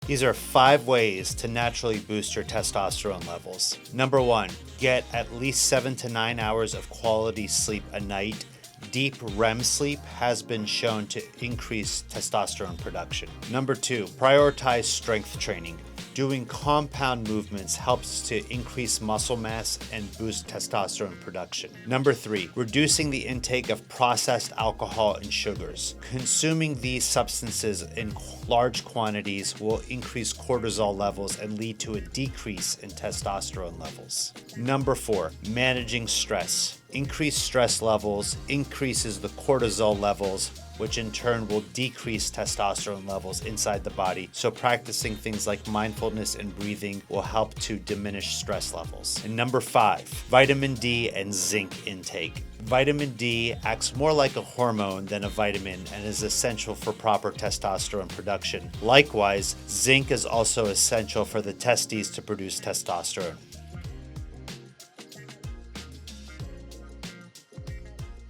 These are 5 ways to naturally boost your testosterone levels. Number 1, get at least 7 to 9 hours of quality sleep a night. Deep REM sleep has been shown to increase testosterone production. Number 2, prioritize strength training. Doing compound movements helps to increase muscle mass and boost testosterone production. Number 3, reducing the intake of processed alcohol and sugars. Consuming these substances in large quantities will increase cortisol levels and lead to a decrease in testosterone levels. Number 4, managing stress. Increased stress levels increases the cortisol levels, which in turn will decrease testosterone levels inside the body. So practicing things like mindfulness and breathing will help to diminish stress levels. And number 5, vitamin D and zinc intake. Vitamin D acts more like a hormone than a vitamin and is essential for proper testosterone production. Likewise, zinc is also essential for the testes to produce testosterone.